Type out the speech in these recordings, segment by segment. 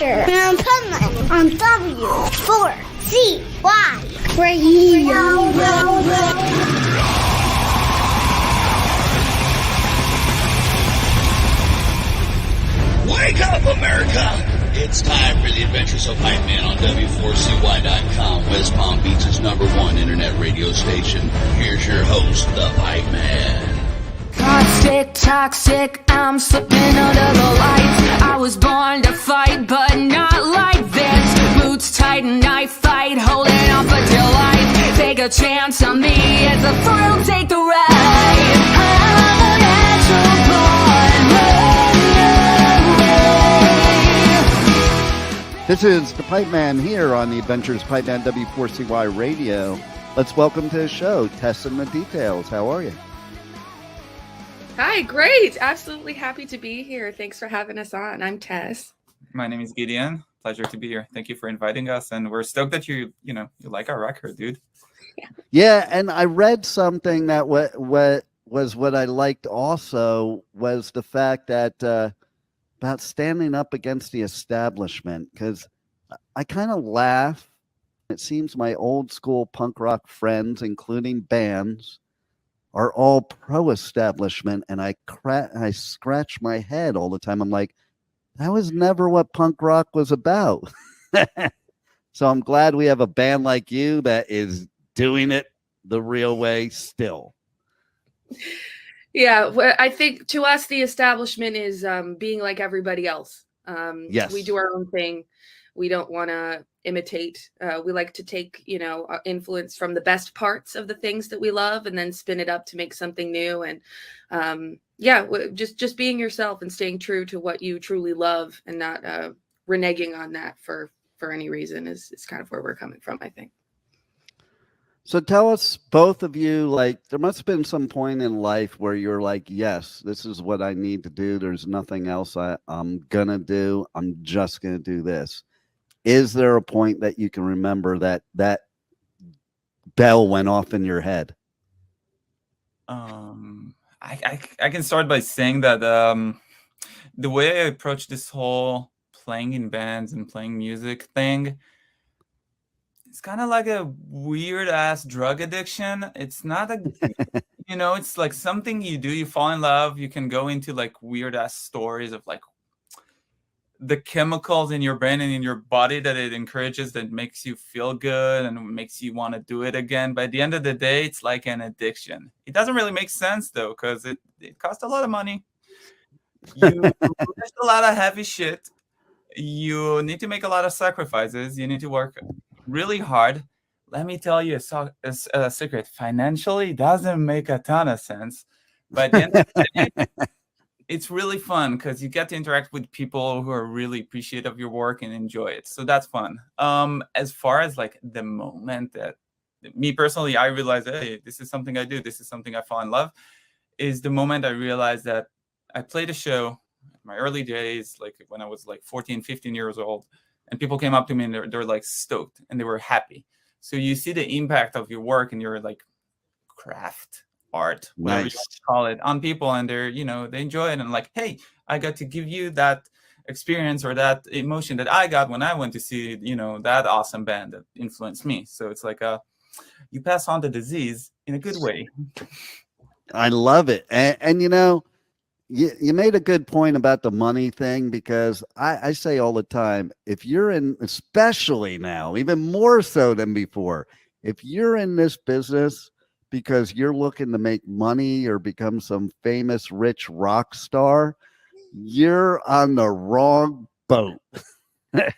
Adventure on Pipeman on W4CY Radio. Wake up, America! It's time for the Adventures of Pipeman on W4CY.com, West Palm Beach's #1 internet radio station. Here's your host, the Pipeman. Caustic, toxic, I'm slipping under the lights. I was born to fight, but not like this. Boots tight and I fight, holding on for dear life. Take a chance on me, it's a thrill, take the ride. I'm a natural born runaway. This is the Pipeman here on the Adventures of Pipeman W4CY Radio. Let's welcome to the show, Tess The Details. How are you? Hi, great. Absolutely happy to be here. Thanks for having us on. I'm Tess. My name is Gideon. Pleasure to be here. Thank you for inviting us. And we're stoked that you like our record, dude. Yeah, and I read something that what I liked also was the fact that about standing up against the establishment, because I kind of laugh. It seems my old school punk rock friends, including bands, are all pro-establishment, and I scratch my head all the time. I'm like, that was never what punk rock was about. So I'm glad we have a band like you that is doing it the real way still. Yeah, well, I think to us, the establishment is being like everybody else. Yes. We do our own thing. We don't want to imitate. We like to take, influence from the best parts of the things that we love and then spin it up to make something new. And just being yourself and staying true to what you truly love and not reneging on that for any reason is kind of where we're coming from, I think. So tell us, both of you, like, there must have been some point in life where you're like, yes, this is what I need to do. There's nothing else I'm going to do. I'm just going to do this. Is there a point that you can remember that bell went off in your head? I can start by saying that the way I approach this whole playing in bands and playing music thing, it's kind of like a weird ass drug addiction. It's not it's like something you do, you fall in love, you can go into like weird ass stories of like the chemicals in your brain and in your body that it encourages, that makes you feel good and makes you want to do it again. But at the end of the day, it's like an addiction. It doesn't really make sense though, because it costs a lot of money. You lift a lot of heavy shit. You need to make a lot of sacrifices. You need to work really hard. Let me tell you a secret. Financially, it doesn't make a ton of sense. But at the end of the day, it's really fun because you get to interact with people who are really appreciative of your work and enjoy it. So that's fun. As far as like the moment that me personally, I realized, hey, this is something I do. This is something I fall in love, is the moment I realized that I played a show in my early days, like when I was like 14, 15 years old, and people came up to me and they're like stoked and they were happy. So you see the impact of your work and your like craft, art, whatever you want to call it, on people, and they're, they enjoy it, and like, hey, I got to give you that experience or that emotion that I got when I went to see, that awesome band that influenced me. So it's like you pass on the disease in a good way. I love it. And you made a good point about the money thing, because I say all the time, if you're in, especially now, even more so than before, if you're in this business because you're looking to make money or become some famous rich rock star, you're on the wrong boat.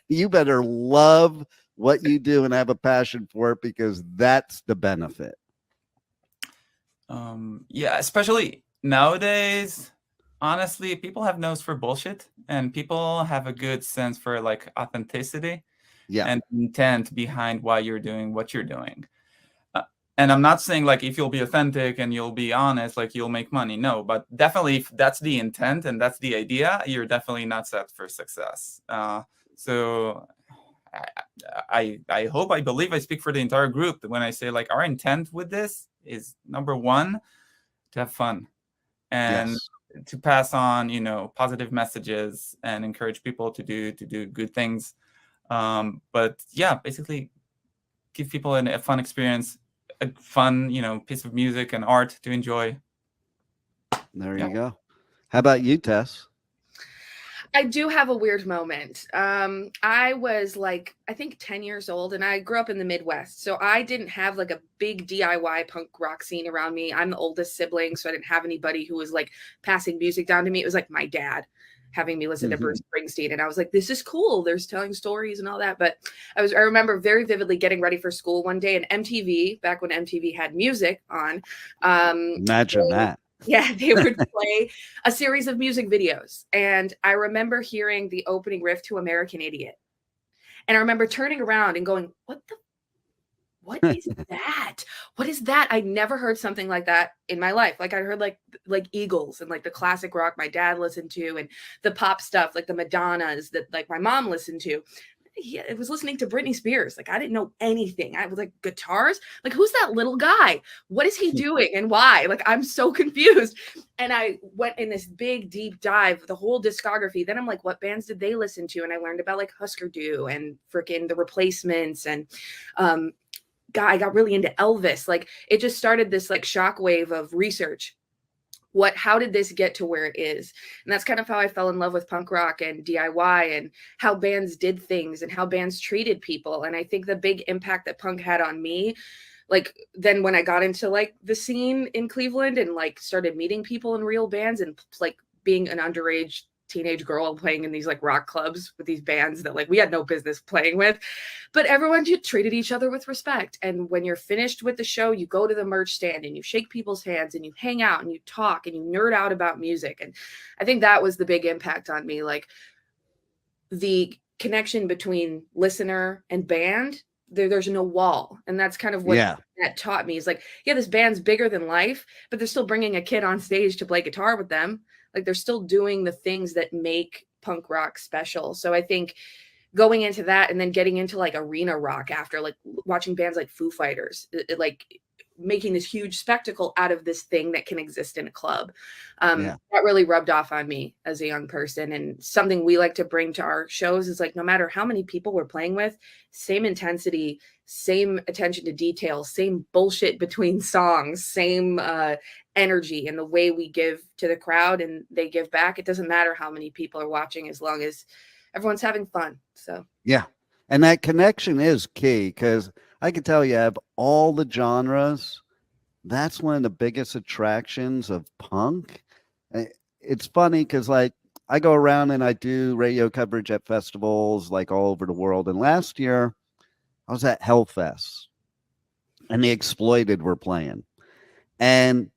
You better love what you do and have a passion for it, because that's the benefit. Yeah, especially nowadays, honestly, people have nose for bullshit, and people have a good sense for like authenticity and intent behind why you're doing what you're doing. And I'm not saying like if you'll be authentic and you'll be honest, like you'll make money. No, but definitely if that's the intent and that's the idea, you're definitely not set for success. So I hope, I believe I speak for the entire group when I say like our intent with this is, number one, to have fun. And to pass on, positive messages and encourage people to do good things. But yeah, basically give people a fun experience, a fun, piece of music and art to enjoy. There you go. How about you, Tess? I do have a weird moment. I was like, I think 10 years old, and I grew up in the Midwest. So I didn't have like a big DIY punk rock scene around me. I'm the oldest sibling, so I didn't have anybody who was like passing music down to me. It was like my dad having me listen to Bruce Springsteen. And I was like, this is cool. There's telling stories and all that. But I remember very vividly getting ready for school one day, and MTV, back when MTV had music on. Imagine that. Yeah, they would play a series of music videos. And I remember hearing the opening riff to American Idiot. And I remember turning around and going, what is that? What is that? I never heard something like that in my life. Like I heard like Eagles and like the classic rock my dad listened to, and the pop stuff, like the Madonnas that like my mom listened to. It was listening to Britney Spears. Like I didn't know anything. I was like, guitars? Like, who's that little guy? What is he doing and why? Like, I'm so confused. And I went in this big, deep dive, the whole discography. Then I'm like, what bands did they listen to? And I learned about like Husker Du and freaking The Replacements. And I got really into Elvis. Like, it just started this like shockwave of research. How did this get to where it is? And that's kind of how I fell in love with punk rock and DIY, and how bands did things and how bands treated people. And I think the big impact that punk had on me, like then when I got into like the scene in Cleveland and like started meeting people in real bands, and like being an underage teenage girl playing in these like rock clubs with these bands that like we had no business playing with, but everyone just treated each other with respect. And when you're finished with the show, you go to the merch stand and you shake people's hands and you hang out and you talk and you nerd out about music. And I think that was the big impact on me, like the connection between listener and band. There's no wall. And that's kind of what that taught me, is like, yeah, this band's bigger than life, but they're still bringing a kid on stage to play guitar with them. Like they're still doing the things that make punk rock special. So I think going into that and then getting into like arena rock after, like watching bands like Foo Fighters, like making this huge spectacle out of this thing that can exist in a club. That really rubbed off on me as a young person. And something we like to bring to our shows is like, no matter how many people we're playing with, same intensity, same attention to detail, same bullshit between songs, same energy in the way we give to the crowd and they give back. It doesn't matter how many people are watching as long as everyone's having fun. So yeah. And that connection is key, because I can tell you, of all the genres, that's one of the biggest attractions of punk. It's funny because like I go around and I do radio coverage at festivals like all over the world. And last year I was at Hellfest and the Exploited were playing. And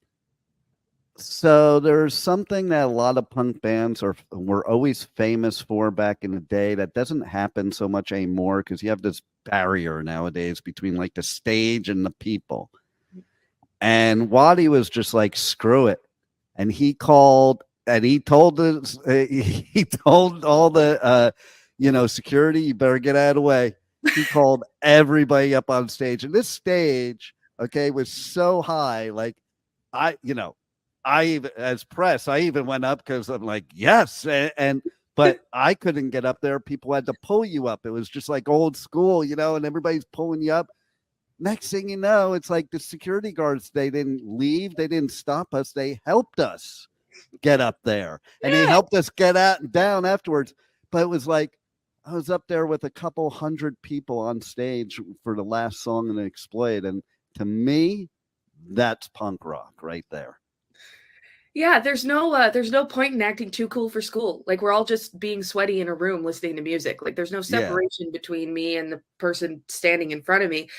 so there's something that a lot of punk bands were always famous for back in the day that doesn't happen so much anymore, because you have this barrier nowadays between like the stage and the people. And Waddy was just like, screw it. And he called and he told all the security, you better get out of the way. He called everybody up on stage, and this stage, was so high. Like I as press, I even went up because I'm like, yes. But I couldn't get up there. People had to pull you up. It was just like old school, and everybody's pulling you up. Next thing you know, it's like the security guards, they didn't leave. They didn't stop us. They helped us get up there, and they helped us get out and down afterwards. But it was like, I was up there with a couple hundred people on stage for the last song in the Exploit. And to me, that's punk rock right there. Yeah, there's no point in acting too cool for school. Like we're all just being sweaty in a room listening to music. Like there's no separation between me and the person standing in front of me.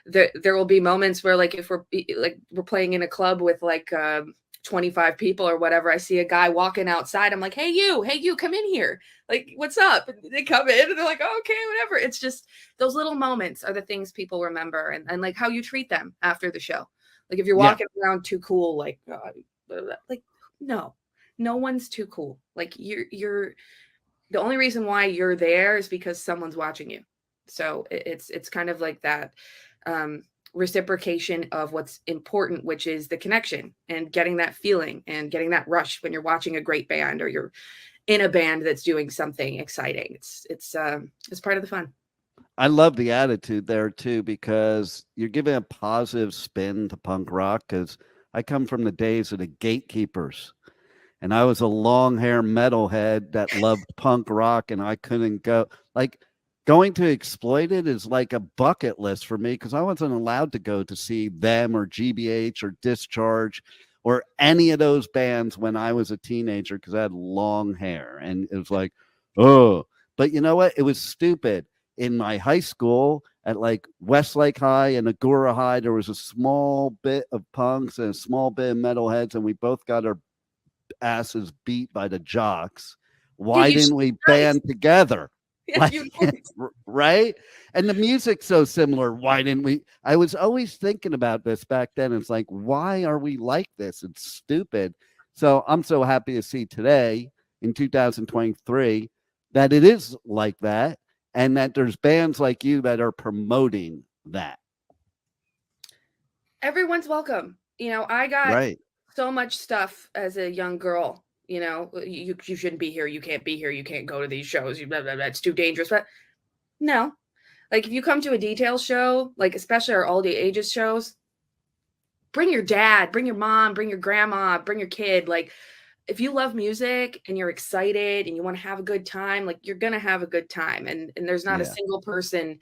There will be moments where like if we're playing in a club with like 25 people or whatever, I see a guy walking outside. I'm like, hey you, come in here. Like, what's up? And they come in and they're like, oh, okay, whatever. It's just those little moments are the things people remember, and like how you treat them after the show. Like if you're walking around too cool, like no one's too cool. Like you're the only reason why you're there is because someone's watching you. So it's kind of like that. reciprocation of what's important, which is the connection and getting that feeling and getting that rush when you're watching a great band or you're in a band that's doing something exciting. It's part of the fun. I love the attitude there too, because you're giving a positive spin to punk rock. Because I come from the days of the gatekeepers, and I was a long hair metalhead that loved punk rock, and I couldn't go. Like, going to Exploited is like a bucket list for me, because I wasn't allowed to go to see them or GBH or Discharge or any of those bands when I was a teenager, because I had long hair, and it was like, oh. But you know what? It was stupid. In my high school at like Westlake High and Agora High, there was a small bit of punks and a small bit of metalheads, and we both got our asses beat by the jocks. Why didn't we band together? Yeah, Like, right? And the music's so similar. Why didn't we? I was always thinking about this back then. It's like, why are we like this? It's stupid. So I'm so happy to see today in 2023 that it is like that, and that there's bands like you that are promoting that. Everyone's welcome. I got so much stuff as a young girl. You shouldn't be here. You can't be here. You can't go to these shows. Blah, blah, blah, it's too dangerous. But no, like if you come to a Details show, like especially our all day ages shows, bring your dad, bring your mom, bring your grandma, bring your kid. Like, if you love music and you're excited and you want to have a good time, like you're going to have a good time. And there's not a single person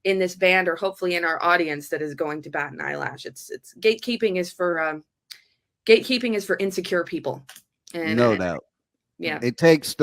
in this band or hopefully in our audience that is going to bat an eyelash. It's gatekeeping is for insecure people. And, no doubt. Yeah. It takes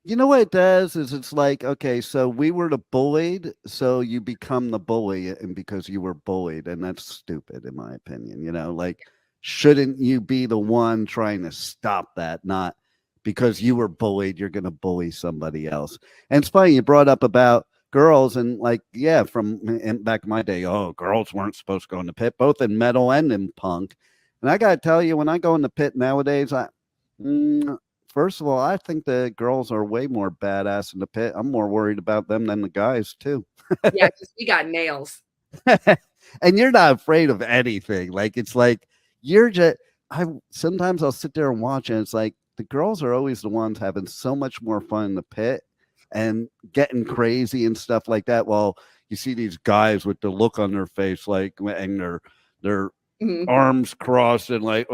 you know what it does is it's like, okay, so we were the bullied, so you become the bully, and because you were bullied, and that's stupid in my opinion, like, shouldn't you be the one trying to stop that? Not because you were bullied, you're going to bully somebody else. And it's funny, you brought up about girls, and like, yeah, from back in my day, girls weren't supposed to go in the pit, both in metal and in punk. And I got to tell you, when I go in the pit nowadays, first of all, I think the girls are way more badass in the pit. I'm more worried about them than the guys too. Yeah, because we got nails. And you're not afraid of anything. Like, it's like, sometimes I'll sit there and watch, and it's like the girls are always the ones having so much more fun in the pit and getting crazy and stuff like that. While you see these guys with the look on their face, like, and their arms crossed and like,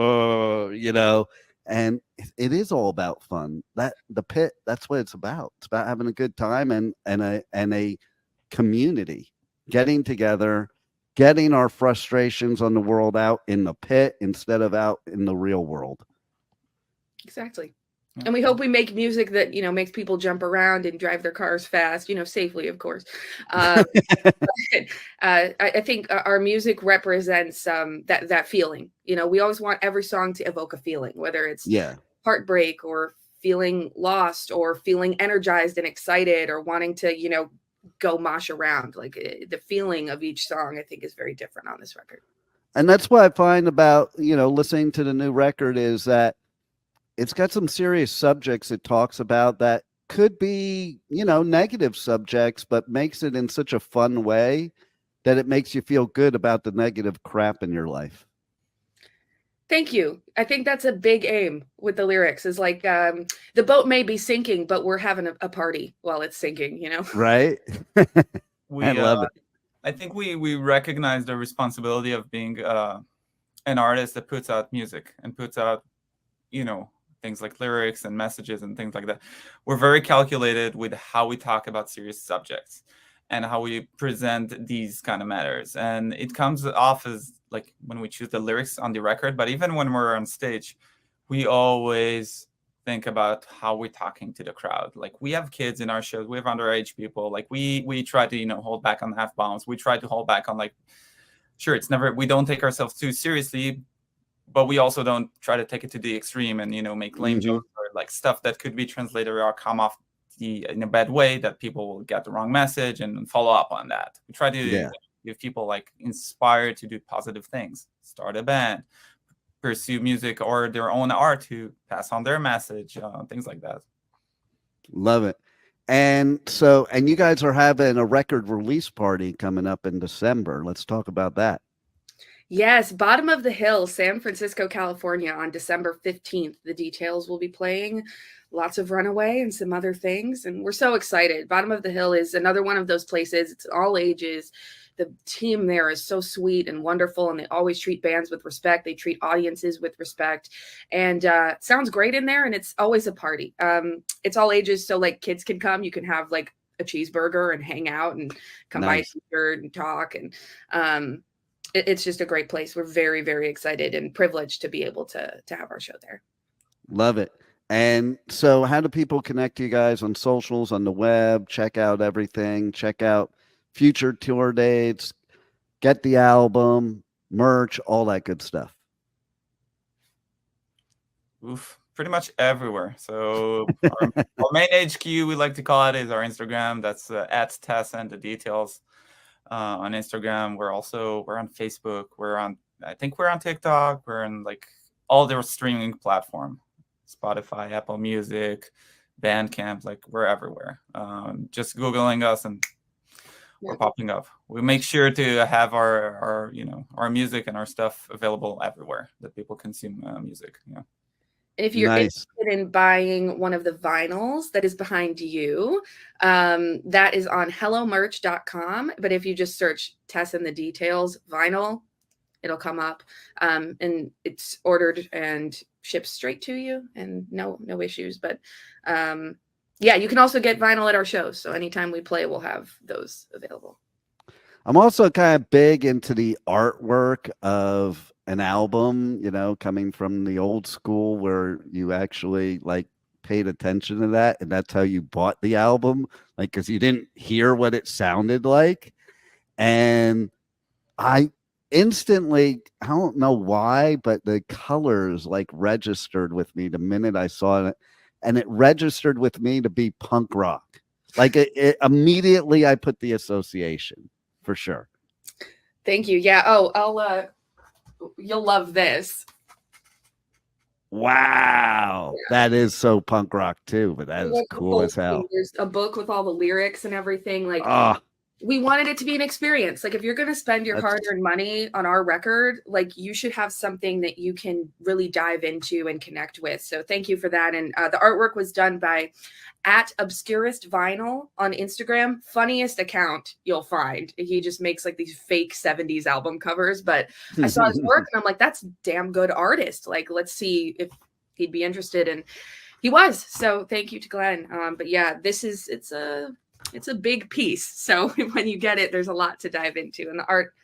and it is all about fun. That the pit, that's what it's about. It's about having a good time and a community, getting together, getting our frustrations on the world out in the pit instead of out in the real world. Exactly. And we hope we make music that, makes people jump around and drive their cars fast, safely, of course. I think our music represents that feeling. We always want every song to evoke a feeling, whether it's heartbreak or feeling lost or feeling energized and excited or wanting to, go mosh around. Like the feeling of each song, I think, is very different on this record. And that's what I find about, listening to the new record is that it's got some serious subjects it talks about that could be, negative subjects, but makes it in such a fun way that it makes you feel good about the negative crap in your life. Thank you. I think that's a big aim with the lyrics is like, the boat may be sinking, but we're having a party while it's sinking, Right. I love it. I think we recognize the responsibility of being an artist that puts out music and puts out, things like lyrics and messages and things like that. We're very calculated with how we talk about serious subjects and how we present these kind of matters. And it comes off as like when we choose the lyrics on the record, but even when we're on stage, we always think about how we're talking to the crowd. Like we have kids in our shows, we have underage people. Like we try to, hold back on F-bombs. We try to hold back on we don't take ourselves too seriously, but we also don't try to take it to the extreme and, make lame jokes or like stuff that could be translated or come off in a bad way that people will get the wrong message and follow up on that. We try to give people like inspired to do positive things, start a band, pursue music or their own art to pass on their message, things like that. Love it. And you guys are having a record release party coming up in December. Let's talk about that. Yes, Bottom of the Hill, San Francisco, California, on December 15th. The Details will be playing, lots of Runaway and some other things, and we're so excited. Bottom of the Hill is another one of those places. It's all ages. The team there is so sweet and wonderful, and they always treat bands with respect. They treat audiences with respect, and it sounds great in there, and it's always a party. It's all ages, so like kids can come. You can have like a cheeseburger and hang out and come buy a t-shirt and talk, and it's just a great place. We're very, very excited and privileged to be able to have our show there. Love it. And so how do people connect to you guys on socials, on the web, check out everything, check out future tour dates, get the album, merch, all that good stuff? Oof, pretty much everywhere. So our main HQ, we like to call it, is our Instagram. That's at Tess and the Details. On Instagram, we're on Facebook, I think we're on TikTok, we're on like all their streaming platform, Spotify, Apple Music, Bandcamp, like we're everywhere. Just Googling us and we're popping up. We make sure to have our music and our stuff available everywhere that people consume music. Yeah. If you're interested in buying one of the vinyls that is behind you, that is on hellomerch.com. But if you just search Tess and the Details vinyl, it'll come up, and it's ordered and shipped straight to you, and no issues. But yeah, you can also get vinyl at our shows. So anytime we play, we'll have those available. I'm also kind of big into the artwork of an album, coming from the old school where you actually like paid attention to that, and that's how you bought the album, like because you didn't hear what it sounded like. And I instantly, I don't know why, but the colors like registered with me the minute I saw it, and it registered with me to be punk rock. Like it immediately I put the association for sure. Thank you. Yeah. Oh, you'll love this. Wow. Yeah. That is so punk rock too, but that is cool as hell. There's a book with all the lyrics and everything. Like, we wanted it to be an experience. Like, if you're going to spend your hard-earned money on our record, like, you should have something that you can really dive into and connect with. So thank you for that. And the artwork was done by @obscuristvinyl on Instagram. Funniest account you'll find. He just makes like these fake 70s album covers. But I saw his work and I'm like, that's a damn good artist. Like, let's see if he'd be interested. And he was. So thank you to Glenn. But yeah, it's a big piece. So when you get it, there's a lot to dive into. And the art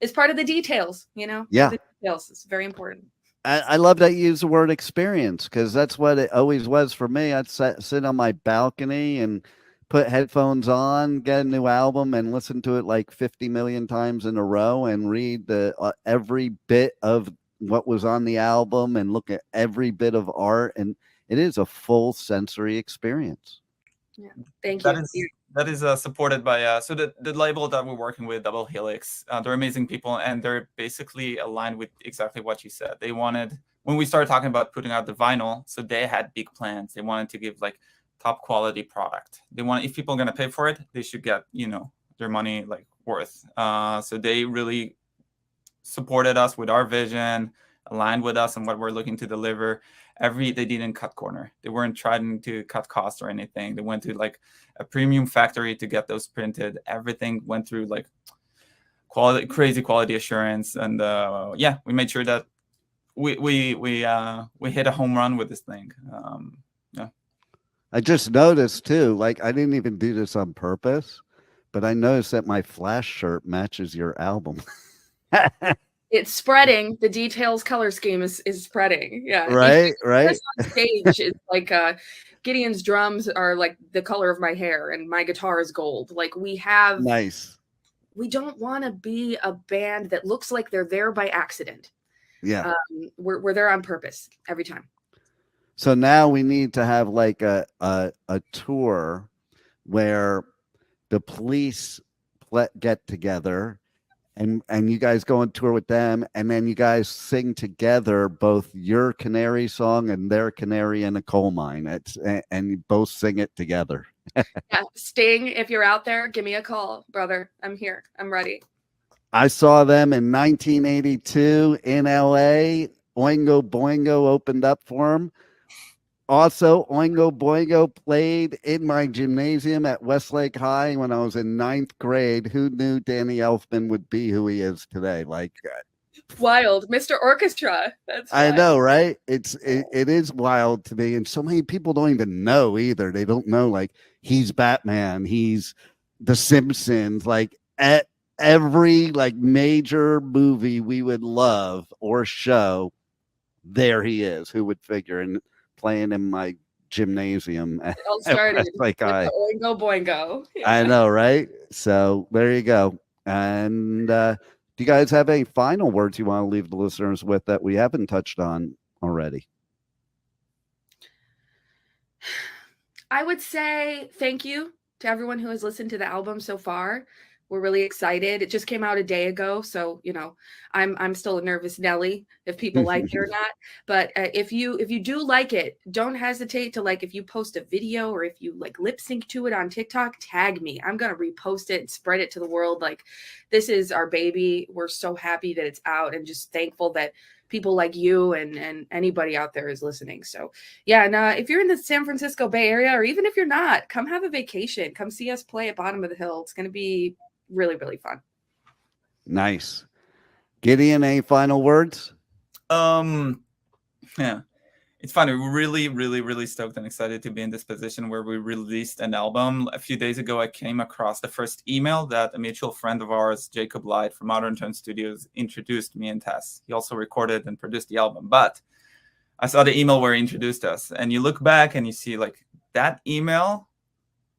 is part of the details, Yeah. The details is very important. I love that you use the word experience, because that's what it always was for me. I'd sit on my balcony and put headphones on, get a new album, and listen to it like 50 million times in a row and read the every bit of what was on the album and look at every bit of art. And it is a full sensory experience. Yeah, thank you. That is supported by so the label that we're working with, Double Helix. They're amazing people, and they're basically aligned with exactly what you said. They wanted, when we started talking about putting out the vinyl, so they had big plans. They wanted to give like top quality product. They want, if people are gonna pay for it, they should get their money like worth. So they really supported us with our vision, aligned with us and what we're looking to deliver. They didn't cut corner. They weren't trying to cut costs or anything. They went to like a premium factory to get those printed. Everything went through like crazy quality assurance. And yeah, we made sure that we hit a home run with this thing. Yeah. I just noticed too, like I didn't even do this on purpose, but I noticed that my Flash shirt matches your album. It's spreading. The Details color scheme is spreading. Yeah. Right. On stage is like Gideon's drums are like the color of my hair and my guitar is gold. Like we don't want to be a band that looks like they're there by accident. Yeah. We're there on purpose every time. So now we need to have like a tour where the Police get together and you guys go on tour with them, and then you guys sing together both your Canary song and their Canary in a Coal Mine. And you both sing it together. Yeah, Sting, if you're out there, give me a call, brother. I'm here. I'm ready. I saw them in 1982 in LA. Oingo Boingo opened up for them. Also, Oingo Boingo played in my gymnasium at Westlake High when I was in 9th grade. Who knew Danny Elfman would be who he is today? Like, Wild, Mr. Orchestra. That's I wild. know, right? It is wild to me, and so many people don't even know either. They don't know, like, he's Batman, he's The Simpsons, like at every like major movie we would love or show, there he is. Who would figure? And playing in my gymnasium It all started like with the Oingo Boingo. Yeah. I know, right? So there you go. And do you guys have any final words you want to leave the listeners with that we haven't touched on already? I would say thank you to everyone who has listened to the album so far. We're really excited. It just came out a day ago, so you know, I'm still a nervous Nelly if people like it or not. But if you do like it, don't hesitate to, like, if you post a video or if you like lip sync to it on TikTok, tag me. I'm gonna repost it and spread it to the world. Like, this is our baby. We're so happy that it's out and just thankful that people like you and anybody out there is listening. So yeah, and if you're in the San Francisco Bay Area, or even if you're not, come have a vacation. Come see us play at Bottom of the Hill. It's gonna be really, really fun. Nice. Gideon, any final words? Yeah, it's funny. We're really, really, really stoked and excited to be in this position where we released an album. A few days ago, I came across the first email that a mutual friend of ours, Jacob Light from Modern Tone Studios, introduced me and Tess. He also recorded and produced the album, but I saw the email where he introduced us, and you look back and you see like that email,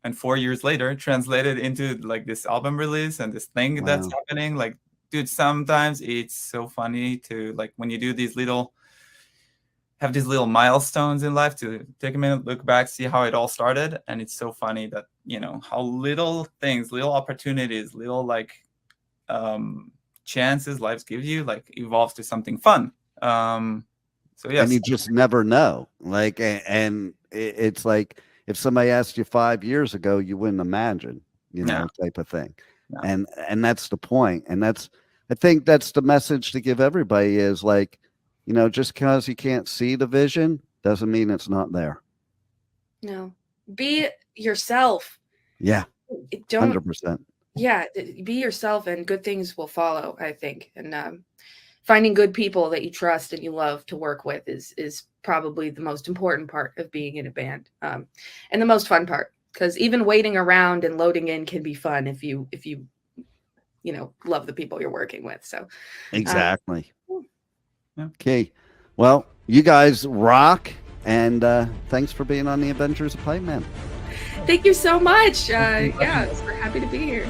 and 4 years later translated into like this album release and this thing that's happening. Like, dude, sometimes it's so funny to, like, when you do these little milestones in life, to take a minute, look back, see how it all started. And it's so funny that, you know, how little things, little opportunities, little like chances life gives you, like, evolves to something fun. So yes. And you just never know. Like, and it's like, if somebody asked you 5 years ago, you wouldn't imagine, you know, type of thing. No. And that's the point. And I think that's the message to give everybody is, like, you know, just because you can't see the vision doesn't mean it's not there. No, be yourself. Yeah. 100%. Yeah. Be yourself and good things will follow, I think. And finding good people that you trust and you love to work with is probably the most important part of being in a band, and the most fun part, because even waiting around and loading in can be fun if you know, love the people you're working with. So exactly. Okay, well, you guys rock, and thanks for being on the Adventures of Pipeman. Thank you so much. Yeah, we're happy to be here.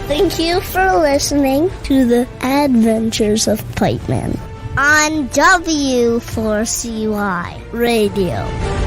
Thank you for listening to the Adventures of Pipeman on W4CY Radio.